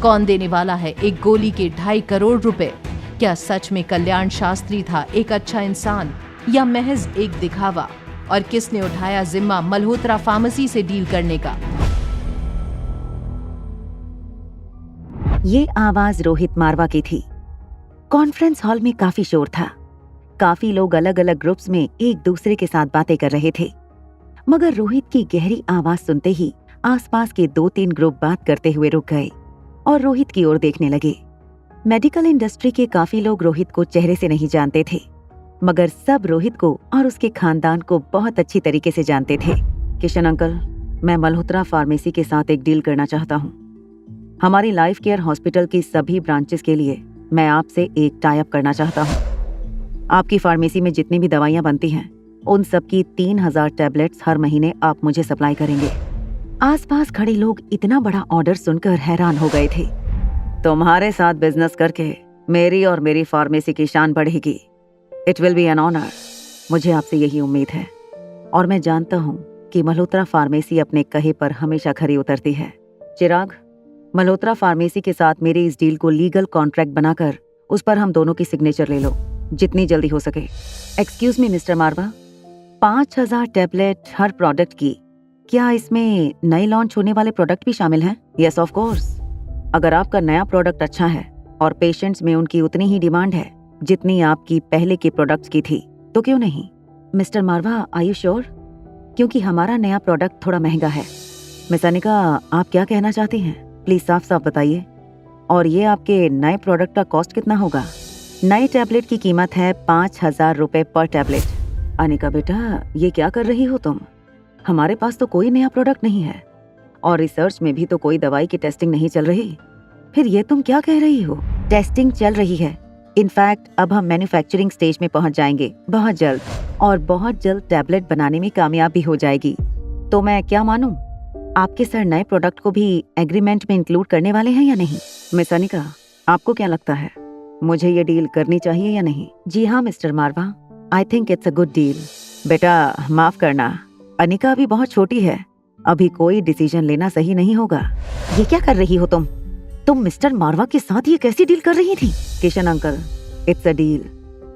कौन देने वाला है एक गोली के 2.5 करोड़ रुपए? क्या सच में कल्याण शास्त्री था एक अच्छा इंसान या महज एक दिखावा? और किसने उठाया जिम्मा मल्होत्रा फार्मेसी से डील करने का? ये आवाज रोहित मारवा की थी। कॉन्फ्रेंस हॉल में काफी शोर था। काफी लोग अलग अलग ग्रुप्स में एक दूसरे के साथ बातें कर रहे थे, मगर रोहित की गहरी आवाज सुनते ही आसपास के 2-3 ग्रुप बात करते हुए रुक गए और रोहित की ओर देखने लगे। मेडिकल इंडस्ट्री के काफी लोग रोहित को चेहरे से नहीं जानते थे, मगर सब रोहित को और उसके खानदान को बहुत अच्छी तरीके से जानते थे। किशन अंकल, मैं मल्होत्रा फार्मेसी के साथ एक डील करना चाहता हूँ। हमारी लाइफ केयर हॉस्पिटल की सभी ब्रांचेस के लिए मैं आपसे एक टाई अप करना चाहता हूँ। आपकी फार्मेसी में जितनी भी दवाइयाँ बनती हैं, उन सब की 3000 टैबलेट्स हर महीने आप मुझे सप्लाई करेंगे। आसपास खड़े लोग इतना बड़ा ऑर्डर सुनकर हैरान हो गए थे। तुम्हारे साथ बिजनेस करके मेरी और मेरी फार्मेसी की शान बढ़ेगी। It will be an honour. मुझे आपसे यही उम्मीद है और मैं जानता हूँ कि मल्होत्रा फार्मेसी अपने कहे पर हमेशा खरी उतरती है। चिराग, मल्होत्रा फार्मेसी के साथ मेरी इस डील को लीगल कॉन्ट्रैक्ट बनाकर उस पर हम दोनों की सिग्नेचर ले लो, जितनी जल्दी हो सके। एक्सक्यूज मी मिस्टर मारवा, 5000 टैबलेट हर प्रोडक्ट की, क्या इसमें नए लॉन्च होने वाले प्रोडक्ट भी शामिल हैं? Yes of course. अगर आपका नया प्रोडक्ट अच्छा है और पेशेंट्स में उनकी उतनी ही डिमांड है जितनी आपकी पहले के प्रोडक्ट्स की थी, तो क्यों नहीं? Mister Marwa, are you sure? क्योंकि हमारा नया प्रोडक्ट थोड़ा महंगा है। मिस अनिका, आप क्या कहना चाहती हैं? प्लीज साफ साफ बताइए। और ये आपके नए प्रोडक्ट का कॉस्ट कितना होगा? नई टैबलेट की कीमत है 5000 रुपए पर टैबलेट। अनिका बेटा, ये क्या कर रही हो तुम? हमारे पास तो कोई नया प्रोडक्ट नहीं है और रिसर्च में भी तो कोई दवाई की टेस्टिंग नहीं चल रही। फिर ये तुम क्या कह रही हो? टेस्टिंग चल रही है। इनफैक्ट अब हम मैन्युफैक्चरिंग स्टेज में पहुंच जाएंगे बहुत जल्द, और बहुत जल्द टैबलेट बनाने में कामयाब भी हो जाएगी। तो मैं क्या मानूं? आपके सर नए प्रोडक्ट को भी एग्रीमेंट में इंक्लूड करने वाले हैं या नहीं? मिस अनिका, आपको क्या लगता है, मुझे ये डील करनी चाहिए या नहीं? जी हाँ mister Marwa, I think it's a good deal. बेटा माफ करना, अनिका अभी बहुत छोटी है, अभी कोई डिसीजन लेना सही नहीं होगा। ये क्या कर रही हो तुम? मिस्टर मारवा के साथ ये कैसी डील कर रही थी? Kishan uncle, it's a deal.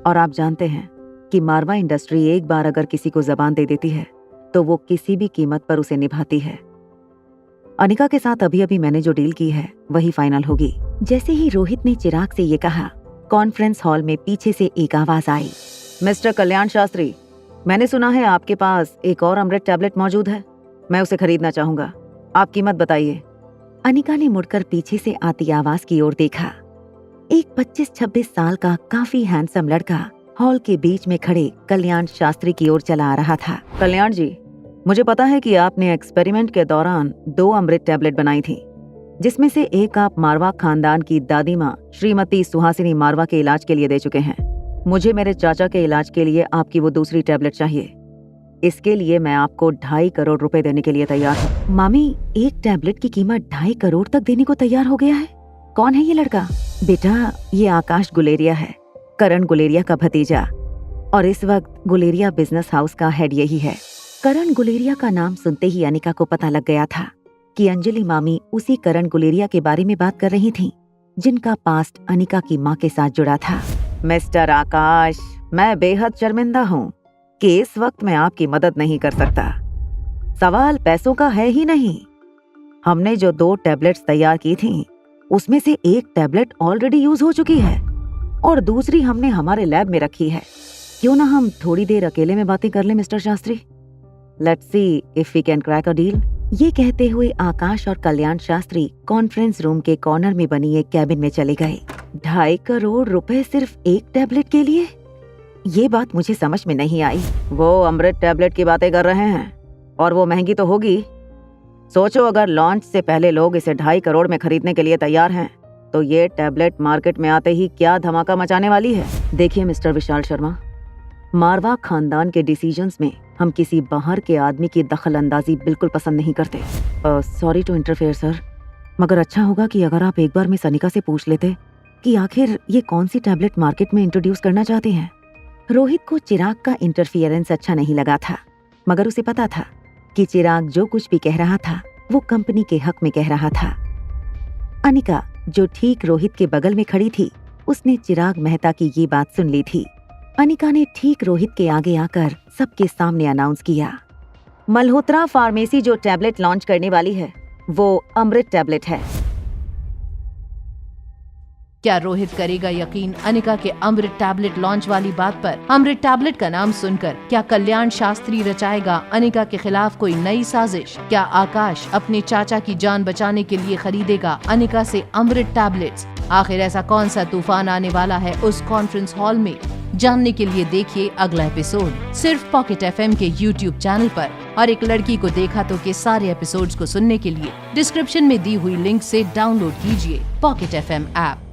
और आप जानते हैं कि मारवा इंडस्ट्री एक बार अगर किसी को जबान दे देती है तो वो किसी भी कीमत पर उसे निभाती है। अनिका के साथ अभी अभी मैंने जो डील की है वही फाइनल होगी। जैसे ही रोहित ने चिराग से ये कहा, कॉन्फ्रेंस हॉल में पीछे से एक आवाज आई। मिस्टर कल्याण शास्त्री, मैंने सुना है आपके पास एक और अमृत टैबलेट मौजूद है। मैं उसे खरीदना चाहूंगा। आप कीमत बताइए। अनिका ने मुड़कर पीछे से आती आवाज की ओर देखा। एक 25-26 साल का काफी हैंडसम लड़का हॉल के बीच में खड़े कल्याण शास्त्री की ओर चला आ रहा था। कल्याण जी, मुझे पता है कि आपने एक्सपेरिमेंट के दौरान 2 अमृत टैबलेट बनाई थी, जिसमें से एक आप मारवा खानदान की दादी माँ श्रीमती सुहासिनी मारवा के इलाज के लिए दे चुके हैं। मुझे मेरे चाचा के इलाज के लिए आपकी वो दूसरी टैबलेट चाहिए। इसके लिए मैं आपको 2.5 करोड़ रुपए देने के लिए तैयार हूँ। मामी, एक टैबलेट की कीमत 2.5 करोड़ तक देने को तैयार हो गया है? कौन है ये लड़का? बेटा, ये आकाश गुलेरिया है, करण गुलेरिया का भतीजा, और इस वक्त गुलेरिया बिजनेस हाउस का हेड यही है। करण गुलेरिया का नाम सुनते ही अनिका को पता लग गया था कि अंजलि मामी उसी करण गुलेरिया के बारे में बात कर रही थीं, जिनका पास्ट अनिका की माँ के साथ जुड़ा था। मिस्टर आकाश, मैं बेहद शर्मिंदा हूँ कि इस वक्त मैं आपकी मदद नहीं कर सकता। सवाल पैसों का है ही नहीं। हमने जो 2 टैबलेट्स तैयार की थीं, उसमें से एक टैबलेट ऑलरेडी यूज हो चुकी है और दूसरी हमने हमारे लैब में रखी है। क्यों ना हम थोड़ी देर अकेले में बातें कर लें mister Shastri? Let's see if we can crack a deal. ये कहते हुए आकाश और कल्याण शास्त्री कॉन्फ्रेंस रूम के कॉर्नर में बनी एक कैबिन में चले गए। 2.5 करोड़ रुपए सिर्फ एक टैबलेट के लिए? ये बात मुझे समझ में नहीं आई। वो अमृत टैबलेट की बातें कर रहे हैं और वो महंगी तो होगी। सोचो, अगर लॉन्च से पहले लोग इसे 2.5 करोड़ में खरीदने के लिए तैयार हैं, तो ये टैबलेट मार्केट में आते ही क्या धमाका मचाने वाली है। देखिए मिस्टर विशाल शर्मा, मारवा खानदान के डिसीजंस में हम किसी बाहर के आदमी की दखल अंदाजी बिल्कुल पसंद नहीं करते। सॉरी टू इंटरफेयर सर, मगर अच्छा होगा कि अगर आप एक बार मिस अनिका से पूछ लेते कि आखिर ये कौन सी टैबलेट मार्केट में इंट्रोड्यूस करना चाहती हैं। रोहित को चिराग का इंटरफियरेंस अच्छा नहीं लगा था, मगर उसे पता था कि चिराग जो कुछ भी कह रहा था वो कंपनी के हक में कह रहा था। अनिका, जो ठीक रोहित के बगल में खड़ी थी, उसने चिराग मेहता की ये बात सुन ली थी। अनिका ने ठीक रोहित के आगे आकर सबके सामने अनाउंस किया, मल्होत्रा फार्मेसी जो टैबलेट लॉन्च करने वाली है वो अमृत टैबलेट है। क्या रोहित करेगा यकीन अनिका के अमृत टैबलेट लॉन्च वाली बात पर? अमृत टैबलेट का नाम सुनकर क्या कल्याण शास्त्री रचाएगा अनिका के खिलाफ कोई नई साजिश? क्या आकाश अपने चाचा की जान बचाने के लिए खरीदेगा अनिका से अमृत टैबलेट्स? आखिर ऐसा कौन सा तूफान आने वाला है उस कॉन्फ्रेंस हॉल में? जानने के लिए देखिए अगला एपिसोड सिर्फ पॉकेट एफएम के YouTube चैनल पर। और एक लड़की को देखा तो के सारे एपिसोड्स को सुनने के लिए डिस्क्रिप्शन में दी हुई लिंक से डाउनलोड कीजिए पॉकेट एफएम ऐप।